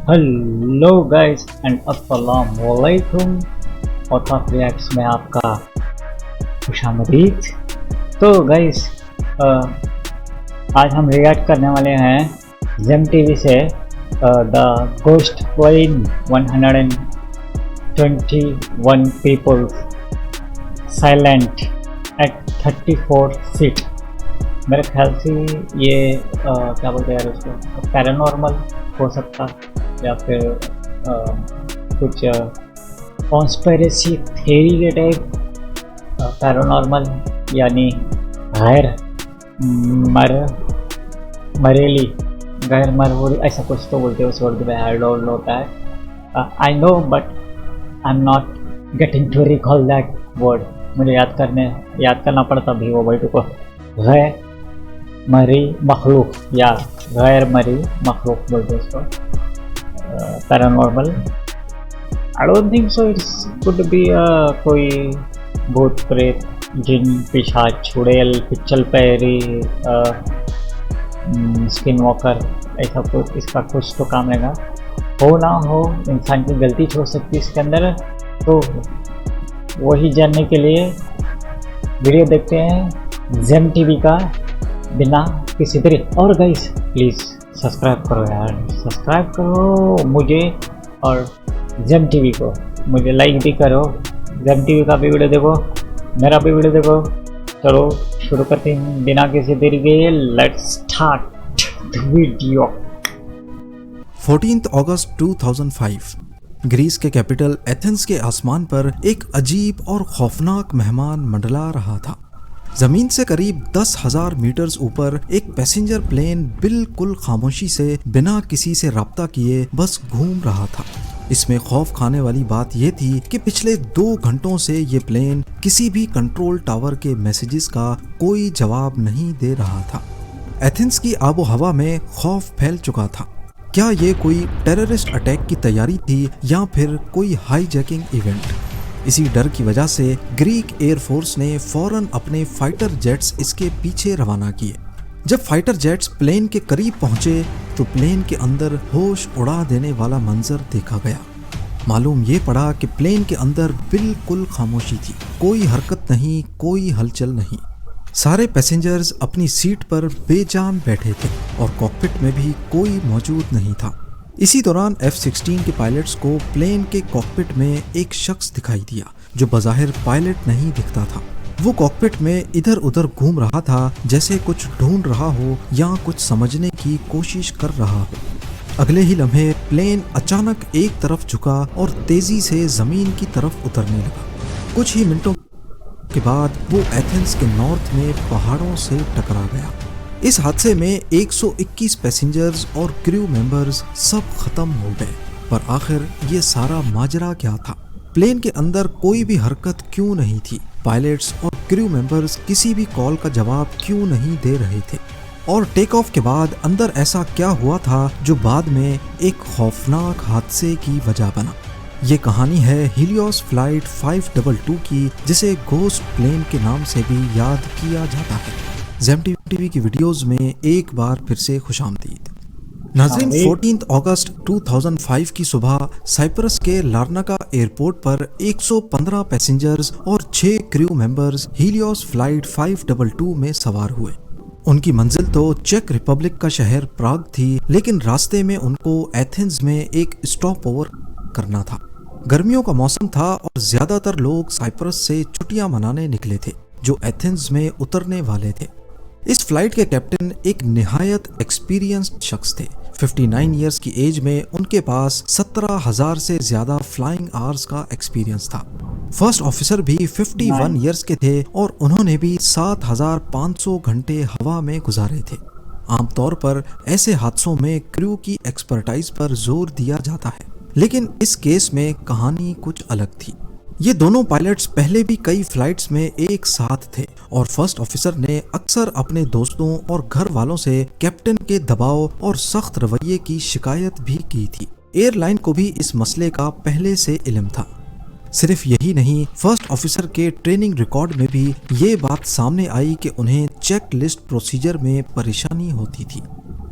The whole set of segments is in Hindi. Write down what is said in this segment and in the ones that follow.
हेलो गाइस एंड अस्सलाम वालेकुम। और रिएक्ट्स में आपका खुशामदीद। तो गाइस आज हम रिएक्ट करने वाले हैं जेम टीवी से the ghost queen 121 people silent at 34 feet. मेरे ख्याल से ये क्या बोलते हैं यार उसको, पैरानॉर्मल हो सकता या फिर कुछ कॉन्स्पिरेसी थ्योरी के टाइप। पैरानॉर्मल यानी गैर मरेली, गैर मरवरी, ऐसा कुछ तो बोलते हैं उस वर्ड में। आई डोंट नो होता है, I know but I am not getting to recall that word. मुझे याद करना पड़ता भी वो वर्ड को। गैर मरी मखलूक या गैर मरी मखलूक बोलते हैं उसको, paranormal. I don't think so it's could be कोई भूत प्रेत जिन पिशाच चुड़ैल पिच्चल पैरी स्किन वॉकर, ऐसा कुछ इसका कुछ तो काम रहेगा। हो ना हो, इंसान की गलती हो सकती है इसके अंदर। तो वही जानने के लिए वीडियो देखते हैं जेम टीवी का बिना किसी तरह। और गाइस प्लीज़ सब्सक्राइब करो यार, सब्सक्राइब करो मुझे और जेम टीवी को। मुझे लाइक भी करो, जेम टीवी का भी वीडियो देखो, मेरा भी वीडियो देखो। चलो शुरू करते हैं बिना किसी देरी के। Let's start the video. 14 अगस्त 2005 ग्रीस के कैपिटल एथेंस के आसमान पर एक अजीब और खौफनाक मेहमान मंडला रहा था। जमीन से करीब 10,000 मीटर्स ऊपर एक पैसेंजर प्लेन बिल्कुल खामोशी से बिना किसी से राब्ता किए बस घूम रहा था। इसमें खौफ खाने वाली बात यह थी कि पिछले 2 घंटों से ये प्लेन किसी भी कंट्रोल टावर के मैसेजेस का कोई जवाब नहीं दे रहा था। एथेंस की आबो हवा में खौफ फैल चुका था। क्या ये कोई टेररिस्ट अटैक की तैयारी थी या फिर कोई हाईजैकिंग इवेंट? इसी डर की वजह से ग्रीक एयरफोर्स ने फौरन अपने फाइटर जेट्स इसके पीछे रवाना किए। जब फाइटर जेट्स प्लेन के करीब पहुंचे तो प्लेन के अंदर होश उड़ा देने वाला मंजर देखा गया। मालूम ये पड़ा कि प्लेन के अंदर बिल्कुल खामोशी थी, कोई हरकत नहीं, कोई हलचल नहीं। सारे पैसेंजर्स अपनी सीट पर बेजान बैठे थे और कॉकपिट में भी कोई मौजूद नहीं था। इसी दौरान F-16 के पायलट्स को प्लेन के कॉकपिट में एक शख्स दिखाई दिया जो बज़ाहिर पायलट नहीं दिखता था। वो कॉकपिट में इधर उधर घूम रहा था, जैसे कुछ ढूंढ रहा हो या कुछ समझने की कोशिश कर रहा हो। अगले ही लम्हे प्लेन अचानक एक तरफ झुका और तेजी से जमीन की तरफ उतरने लगा। कुछ ही मिनटों के बाद वो एथेंस के नॉर्थ में पहाड़ों से टकरा गया। इस हादसे में 121 पैसेंजर्स और क्रू मेंबर्स सब खत्म हो गए। पर आखिर ये सारा माजरा क्या था? प्लेन के अंदर कोई भी हरकत क्यों नहीं थी? पायलट्स और क्रू मेंबर्स किसी भी कॉल का जवाब क्यों नहीं दे रहे थे? और टेक ऑफ के बाद अंदर ऐसा क्या हुआ था जो बाद में एक खौफनाक हादसे की वजह बना? ये कहानी है हीलियोस फ्लाइट 522 की, जिसे घोस्ट प्लेन के नाम से भी याद किया जाता है। जेम टीवी की वीडियोस में एक बार फिर से खुशामदीद। नाज़रीन, 14 अगस्त 2005 की सुबह साइप्रस के लार्नाका एयरपोर्ट पर 115 पैसेंजर्स और 6 क्रू मेंबर्स हीलियोस फ्लाइट 522 में सवार हुए। उनकी मंजिल तो चेक रिपब्लिक का शहर प्राग थी, लेकिन रास्ते में उनको एथेंस में एक स्टॉप ओवर करना था। गर्मियों का मौसम था और ज्यादातर लोग साइप्रस से छुट्टियां मनाने निकले थे जो एथेंस में उतरने वाले थे। इस फ्लाइट के कैप्टन एक निहायत एक्सपीरियंस्ड शख्स थे। 59 इयर्स की एज में उनके पास 17,000 से ज्यादा फ्लाइंग आवर्स का एक्सपीरियंस था। फर्स्ट ऑफिसर भी 51 इयर्स के थे और उन्होंने भी 7,500 घंटे हवा में गुजारे थे। आमतौर पर ऐसे हादसों में क्रू की एक्सपर्टाइज पर जोर दिया जाता है, लेकिन इस केस में कहानी कुछ अलग थी। ये दोनों पायलट्स पहले भी कई फ्लाइट्स में एक साथ थे और फर्स्ट ऑफिसर ने अक्सर अपने दोस्तों और घर वालों से कैप्टन के दबाव और सख्त रवैये की शिकायत भी की थी। एयरलाइन को भी इस मसले का पहले से इल्म था। सिर्फ यही नहीं, फर्स्ट ऑफिसर के ट्रेनिंग रिकॉर्ड में भी ये बात सामने आई कि उन्हें चेक लिस्ट प्रोसीजर में परेशानी होती थी।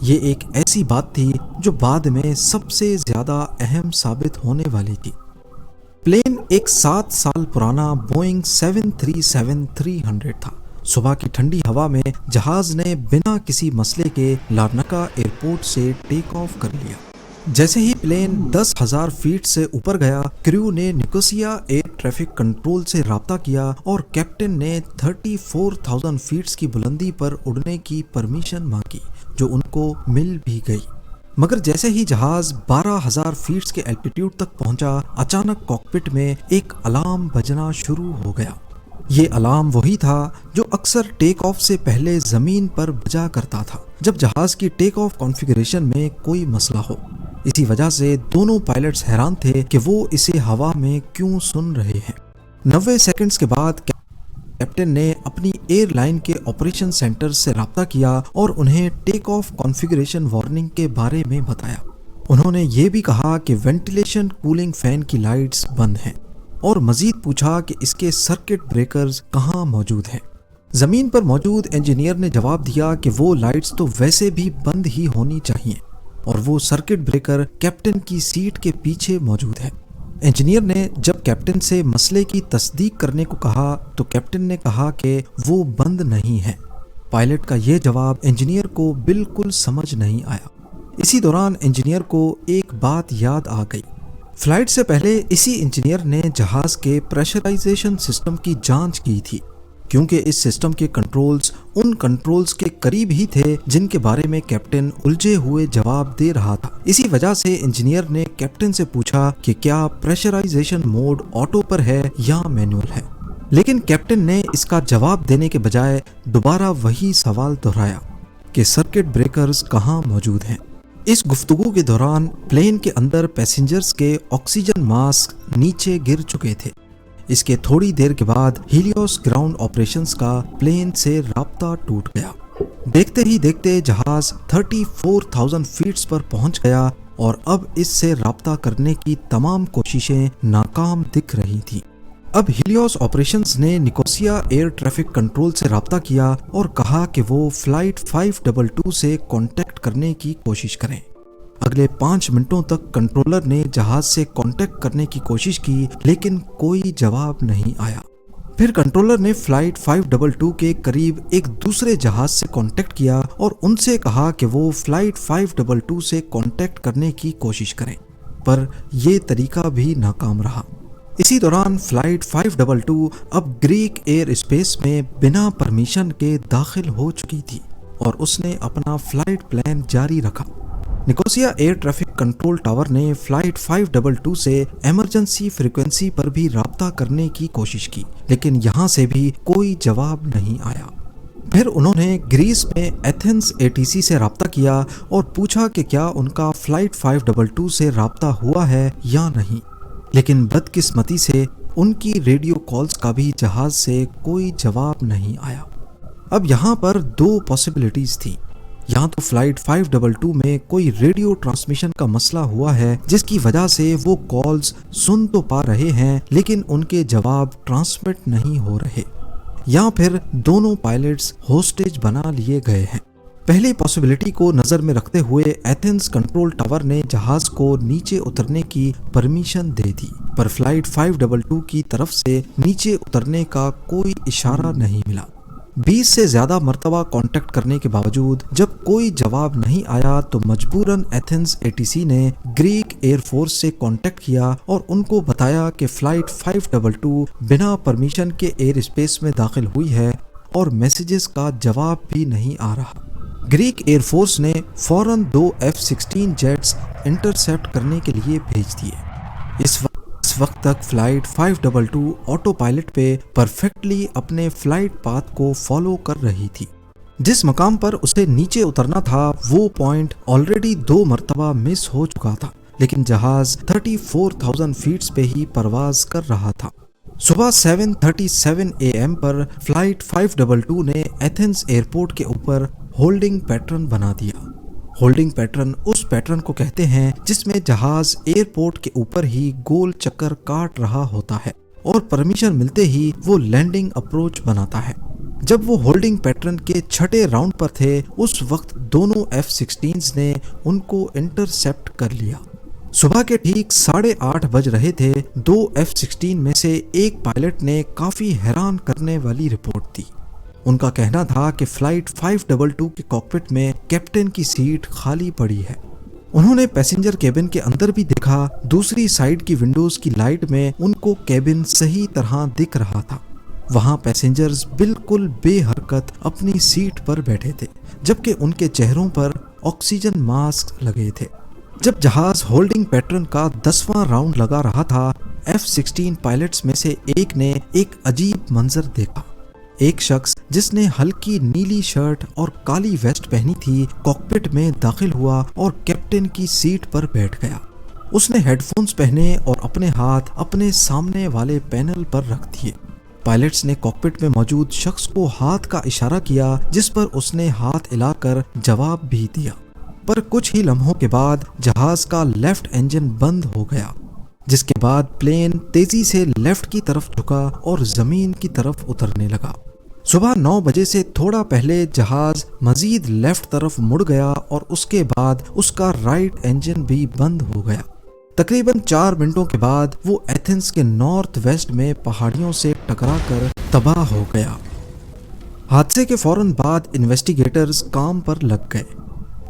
ये एक ऐसी बात थी जो बाद में सबसे ज्यादा अहम साबित होने वाली थी। प्लेन एक 7 साल पुराना बोइंग 737-300 था। सुबह की ठंडी हवा में जहाज ने बिना किसी मसले के लार्नाका एयरपोर्ट से टेक ऑफ कर लिया। जैसे ही प्लेन 10,000 फीट से ऊपर गया, क्रू ने निकोसिया एयर ट्रैफिक कंट्रोल से राब्ता किया और कैप्टन ने 34,000 फीट की बुलंदी पर उड़ने की परमिशन मांगी, जो उनको मिल भी गई। मगर जैसे ही जहाज 12,000 फीट के एल्टीट्यूड तक पहुंचा, अचानक कॉकपिट में एक अलार्म बजना शुरू हो गया। ये अलार्म वही था जो अक्सर टेक ऑफ से पहले जमीन पर बजा करता था जब जहाज की टेक ऑफ कॉन्फ़िगरेशन में कोई मसला हो। इसी वजह से दोनों पायलट्स हैरान थे कि वो इसे हवा में क्यों सुन रहे हैं। 90 सेकंड्स के बाद कैप्टन ने अपनी एयरलाइन के ऑपरेशन सेंटर से राब्ता किया और उन्हें टेक ऑफ कॉन्फ़िगरेशन वार्निंग के बारे में बताया। उन्होंने ये भी कहा कि वेंटिलेशन कूलिंग फैन की लाइट्स बंद हैं और मजीद पूछा कि इसके सर्किट ब्रेकर्स कहाँ मौजूद हैं। जमीन पर मौजूद इंजीनियर ने जवाब दिया कि वो लाइट्स तो वैसे भी बंद ही होनी चाहिए और वो सर्किट ब्रेकर कैप्टन की सीट के पीछे मौजूद है। इंजीनियर ने जब कैप्टन से मसले की तस्दीक करने को कहा तो कैप्टन ने कहा कि वो बंद नहीं है। पायलट का ये जवाब इंजीनियर को बिल्कुल समझ नहीं आया। इसी दौरान इंजीनियर को एक बात याद आ गई। फ्लाइट से पहले इसी इंजीनियर ने जहाज के प्रेशराइजेशन सिस्टम की जांच की थी, क्योंकि इस सिस्टम के कंट्रोल्स उन कंट्रोल्स के करीब ही थे जिनके बारे में कैप्टन उलझे हुए जवाब दे रहा था। इसी वजह से इंजीनियर ने कैप्टन से पूछा कि क्या प्रेशराइजेशन मोड ऑटो पर है या मैनुअल है, लेकिन कैप्टन ने इसका जवाब देने के बजाय दोबारा वही सवाल दोहराया कि सर्किट ब्रेकर्स कहाँ मौजूद हैं। इस गुफ्तगू के दौरान प्लेन के अंदर पैसेंजर्स के ऑक्सीजन मास्क नीचे गिर चुके थे। इसके थोड़ी देर के बाद हीलियोस ग्राउंड ऑपरेशंस का प्लेन से राब्ता टूट गया। देखते ही देखते जहाज 34,000 फीट पर पहुंच गया और अब इससे राब्ता करने की तमाम कोशिशें नाकाम दिख रही थी। अब हीलियोस ऑपरेशंस ने निकोसिया एयर ट्रैफिक कंट्रोल से राब्ता किया और कहा कि वो फ्लाइट 522 से कांटेक्ट करने की कोशिश करें। अगले 5 मिनटों तक कंट्रोलर ने जहाज से कांटेक्ट करने की कोशिश की, लेकिन कोई जवाब नहीं आया। फिर कंट्रोलर ने फ्लाइट 522 के करीब एक दूसरे जहाज से कांटेक्ट किया और उनसे कहा कि वो फ्लाइट 522 से कांटेक्ट करने की कोशिश करें, पर यह तरीका भी नाकाम रहा। इसी दौरान फ्लाइट 522 अब ग्रीक एयर स्पेस में बिना परमिशन के दाखिल हो चुकी थी और उसने अपना फ्लाइट प्लान जारी रखा। Nicosia air traffic control tower ने फ्लाइट 522 से इमरजेंसी फ्रीक्वेंसी पर भी राब्ता करने की कोशिश की, लेकिन यहाँ से भी कोई जवाब नहीं आया। फिर उन्होंने ग्रीस में एथेंस एटीसी से राब्ता किया और पूछा कि क्या उनका फ्लाइट 522 से राब्ता हुआ है या नहीं, लेकिन बदकिस्मती से उनकी रेडियो कॉल्स का भी जहाज से कोई जवाब नहीं आया। अब यहाँ पर 2 पॉसिबिलिटीज थी। या तो फ्लाइट 522 में कोई रेडियो ट्रांसमिशन का मसला हुआ है जिसकी वजह से वो कॉल्स सुन तो पा रहे हैं लेकिन उनके जवाब ट्रांसमिट नहीं हो रहे, या फिर दोनों पायलट्स होस्टेज बना लिए गए हैं। पहली पॉसिबिलिटी को नज़र में रखते हुए एथेंस कंट्रोल टावर ने जहाज को नीचे उतरने की परमिशन दे दी, पर फ्लाइट 522 की तरफ से नीचे उतरने का कोई इशारा नहीं मिला। 20 से ज़्यादा मरतबा कांटेक्ट करने के बावजूद जब कोई जवाब नहीं आया तो मजबूरन एथेंस एटीसी ने ग्रीक एयरफोर्स से कांटेक्ट किया और उनको बताया कि फ्लाइट 522 बिना परमिशन के एयर स्पेस में दाखिल हुई है और मैसेजेस का जवाब भी नहीं आ रहा। ग्रीक एयरफोर्स ने फौरन 2 F-16 जेट्स इंटरसेप्ट करने के लिए भेज दिए। इस वक्त तक फ्लाइट 522 ऑटो पायलट पे परफेक्टली अपने फ्लाइट पाथ को फॉलो कर रही थी। जिस मकाम पर उसे नीचे उतरना था वो पॉइंट ऑलरेडी 2 मरतबा मिस हो चुका था, लेकिन जहाज 34,000 फीट पे ही परवाज कर रहा था। सुबह 7:37 AM पर फ्लाइट 522 ने एथेंस एयरपोर्ट के ऊपर होल्डिंग पैटर्न बना दिया। होल्डिंग पैटर्न उस पैटर्न को कहते हैं जिसमें जहाज एयरपोर्ट के ऊपर ही गोल चक्कर काट रहा होता है और परमिशन मिलते ही वो लैंडिंग अप्रोच बनाता है। जब वो होल्डिंग पैटर्न के छठे राउंड पर थे, उस वक्त दोनों F-16s ने उनको इंटरसेप्ट कर लिया। सुबह के ठीक 8:30 बज रहे थे। 2 F-16 में से एक पायलट ने काफी हैरान करने वाली रिपोर्ट दी। उनका कहना था कि फ्लाइट 522 के कॉकपिट में कैप्टन की सीट खाली पड़ी है। उन्होंने पैसेंजर केबिन के अंदर भी देखा। दूसरी साइड की विंडोज की लाइट में उनको केबिन सही तरह दिख रहा था। वहां पैसेंजर्स बिल्कुल बेहरकत अपनी सीट पर बैठे थे, जबकि उनके चेहरों पर ऑक्सीजन मास्क लगे थे। जब जहाज होल्डिंग पैटर्न का 10वां राउंड लगा रहा था, F-16 पायलट्स में से एक ने एक अजीब मंजर देखा। एक शख्स जिसने हल्की नीली शर्ट और काली वेस्ट पहनी थी, कॉकपिट में दाखिल हुआ और कैप्टन की सीट पर बैठ गया। उसने हेडफोन्स पहने और अपने हाथ अपने सामने वाले पैनल पर रख दिए। पायलट्स ने कॉकपिट में मौजूद शख्स को हाथ का इशारा किया, जिस पर उसने हाथ हिलाकर जवाब भी दिया। पर कुछ ही लम्हों के बाद जहाज का लेफ्ट इंजन बंद हो गया, जिसके बाद प्लेन तेजी से लेफ्ट की तरफ झुका और जमीन की तरफ उतरने लगा। सुबह 9 बजे से थोड़ा पहले जहाज मजीद लेफ्ट तरफ मुड़ गया और उसके बाद उसका राइट इंजन भी बंद हो गया। तकरीबन 4 मिनटों के बाद वो एथेंस के नॉर्थ वेस्ट में पहाड़ियों से टकराकर तबाह हो गया। हादसे के फौरन बाद इन्वेस्टिगेटर्स काम पर लग गए।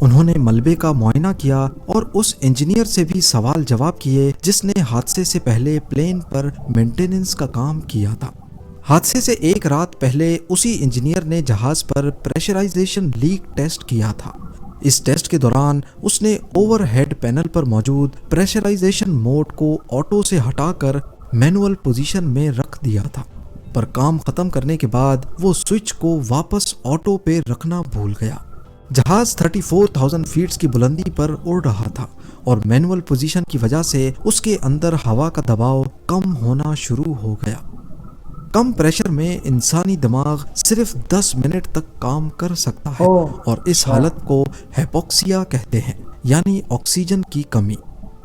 उन्होंने मलबे का मुआयना किया और उस इंजीनियर से भी सवाल जवाब किए जिसने हादसे से पहले प्लेन पर मेंटेनेंस का काम किया था। हादसे से एक रात पहले उसी इंजीनियर ने जहाज पर प्रेशराइजेशन लीक टेस्ट किया था। इस टेस्ट के दौरान उसने ओवरहेड पैनल पर मौजूद प्रेशराइजेशन मोड को ऑटो से हटाकर मैनुअल पोजीशन में रख दिया था, पर काम खत्म करने के बाद वो स्विच को वापस ऑटो पे रखना भूल गया। जहाज 34,000 फीट की बुलंदी पर उड़ रहा था और मैनुअल पोजीशन की वजह से उसके अंदर हवा का दबाव कम होना शुरू हो गया। कम प्रेशर में इंसानी दिमाग सिर्फ 10 मिनट तक काम कर सकता है और इस हालत को हाइपोक्सिया कहते हैं, यानी ऑक्सीजन की कमी।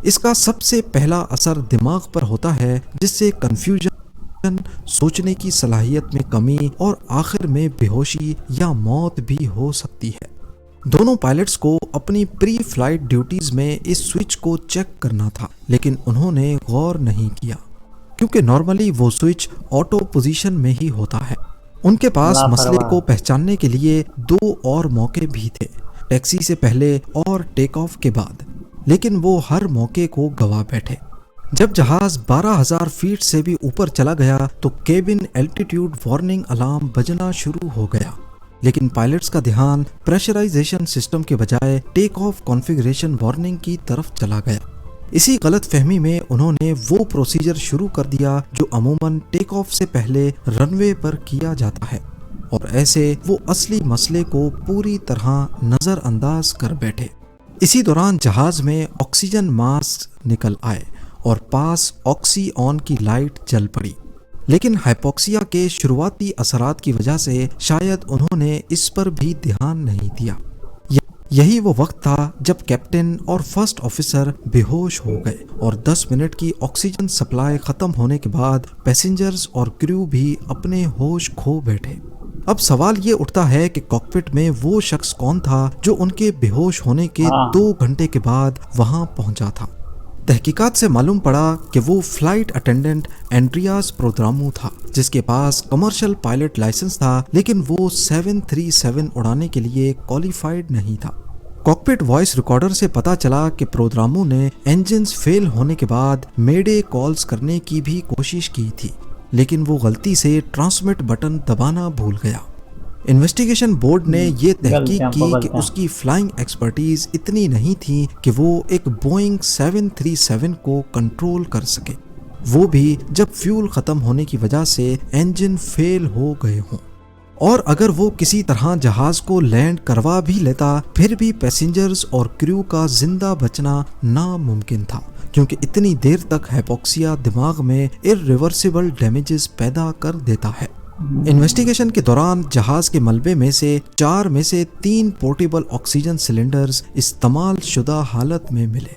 इसका सबसे पहला असर दिमाग पर होता है, जिससे कंफ्यूजन, सोचने की सलाहियत में कमी और आखिर में बेहोशी या मौत भी हो सकती है। दोनों पायलट्स को अपनी प्री फ्लाइट ड्यूटीज में इस स्विच को चेक करना था, लेकिन उन्होंने गौर नहीं किया क्योंकि नॉर्मली वो स्विच ऑटो पोजीशन में ही होता है। उनके पास मसले को पहचानने के लिए 2 और मौके भी थे, टैक्सी से पहले और टेक ऑफ के बाद, लेकिन वो हर मौके को गवा बैठे। जब जहाज 12,000 फीट से भी ऊपर चला गया तो केबिन एल्टीट्यूड वार्निंग अलार्म बजना शुरू हो गया, लेकिन पायलट्स का ध्यान प्रेशराइजेशन सिस्टम के बजाय टेक ऑफ कॉन्फ़िगरेशन वार्निंग की तरफ चला गया। इसी गलत फहमी में उन्होंने वो प्रोसीजर शुरू कर दिया जो अमूमन टेक ऑफ से पहले रनवे पर किया जाता है, और ऐसे वो असली मसले को पूरी तरह नज़रअंदाज कर बैठे। इसी दौरान जहाज में ऑक्सीजन मास्क निकल आए और पास ऑक्सी ऑन की लाइट जल पड़ी, लेकिन हाइपोक्सिया के शुरुआती असरात की वजह से शायद उन्होंने इस पर भी ध्यान नहीं दिया। यही वो वक्त था जब कैप्टन और फर्स्ट ऑफिसर बेहोश हो गए और 10 मिनट की ऑक्सीजन सप्लाई खत्म होने के बाद पैसेंजर्स और क्रू भी अपने होश खो बैठे। अब सवाल ये उठता है कि कॉकपिट में वो शख्स कौन था जो उनके बेहोश होने के 2 घंटे के बाद वहां पहुंचा था। तहकीकात से मालूम पड़ा कि वो फ्लाइट अटेंडेंट एंड्रियास प्रोद्रामू था, जिसके पास कमर्शियल पायलट लाइसेंस था, लेकिन वो 737 उड़ाने के लिए क्वालिफाइड नहीं था। कॉकपिट वॉइस रिकॉर्डर से पता चला कि प्रोद्रामू ने इंजन्स फेल होने के बाद मेडे कॉल्स करने की भी कोशिश की थी, लेकिन वो गलती से ट्रांसमिट बटन दबाना भूल गया। इन्वेस्टिगेशन बोर्ड ने ये तहकीक की कि उसकी फ्लाइंग एक्सपर्टीज इतनी नहीं थी कि वो एक बोइंग 737 को कंट्रोल कर सके, वो भी जब फ्यूल खत्म होने की वजह से इंजन फेल हो गए हों। और अगर वो किसी तरह जहाज को लैंड करवा भी लेता, फिर भी पैसेंजर्स और क्रू का जिंदा बचना नामुमकिन था, क्योंकि इतनी देर तक हाइपोक्सिया दिमाग में इर्रिवर्सिबल डैमेजेस पैदा कर देता है। इन्वेस्टिगेशन के दौरान जहाज के मलबे में से 4 में से 3 पोर्टेबल ऑक्सीजन सिलेंडर्स इस्तेमाल शुदा हालत में मिले।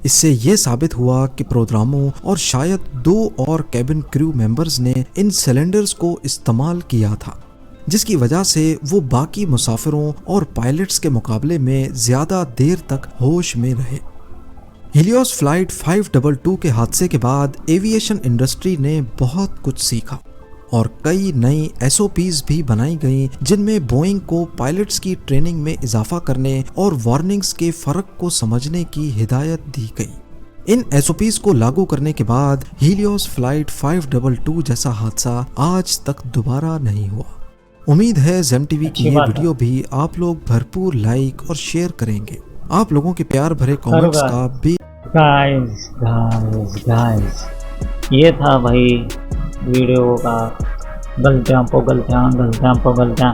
इससे यह साबित हुआ कि प्रोद्रामू और शायद 2 और कैबिन क्रू मेंबर्स ने इन सिलेंडर्स को इस्तेमाल किया था। जिसकी वजह से वो बाकी मुसाफिरों और पायलट्स के मुकाबले में ज्यादा देर तक होश में रहे। हीलियोस फ्लाइट 522 के हादसे के बाद एविएशन इंडस्ट्री ने बहुत कुछ सीखा और कई नई SOPs भी बनाई गई, जिनमें बोइंग को पायलट्स की ट्रेनिंग में इजाफा करने और वार्निंग्स के फर्क को समझने की हिदायत दी गई। इन SOPs को लागू करने के बाद हीलियोस फ्लाइट 522 जैसा हादसा आज तक दोबारा नहीं हुआ। उम्मीद है जेम टीवी की ये वीडियो भी आप लोग भरपूर लाइक और शेयर करेंगे। आप लोगों के प्यार भरे कमेंट्स का भी गाइस ये था भाई वीडियो का गलतियां पो गलतियां।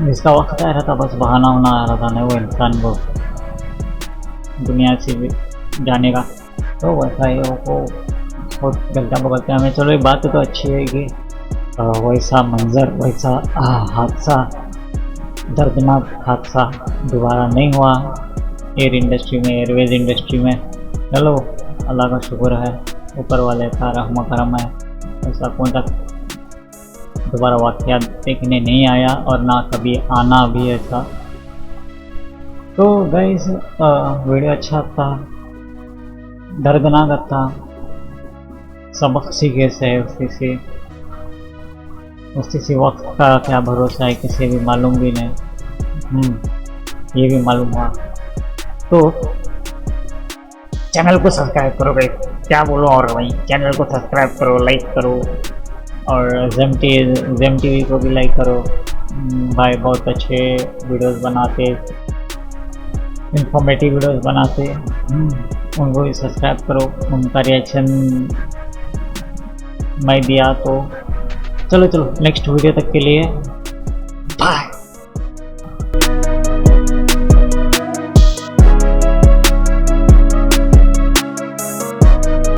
इसका वक्त आ रहा था, बस बहाना होना आ रहा था नहीं वो इंसान को दुनिया से जाने का, तो वैसा ही वो बहुत गलतियां में। चलो ये बात तो अच्छी है कि वैसा मंजर, वैसा हादसा, दर्दनाक हादसा दोबारा नहीं हुआ एयर इंडस्ट्री में, एयरवेज इंडस्ट्री में। चलो अल्लाह का शुक्र है, ऊपर वाले का रहम करम है, ऐसा कौन तक दोबारा वाक़या देखने नहीं आया और ना कभी आना भी ऐसा। तो गाइस वीडियो अच्छा था, दर्दनाक था, सबक सीखे से उसी वक्त का क्या भरोसा है, किसी भी मालूम भी नहीं। ये भी मालूम हुआ। तो चैनल को सब्सक्राइब करो भाई, क्या बोलो और भाई, चैनल को सब्सक्राइब करो, लाइक करो और जेम टीवी को भी लाइक करो भाई, बहुत अच्छे वीडियोस बनाते, इंफॉर्मेटिव वीडियोस बनाते, उनको भी सब्सक्राइब करो। उनका रिएक्शन मैं दिया तो चलो नेक्स्ट वीडियो तक के लिए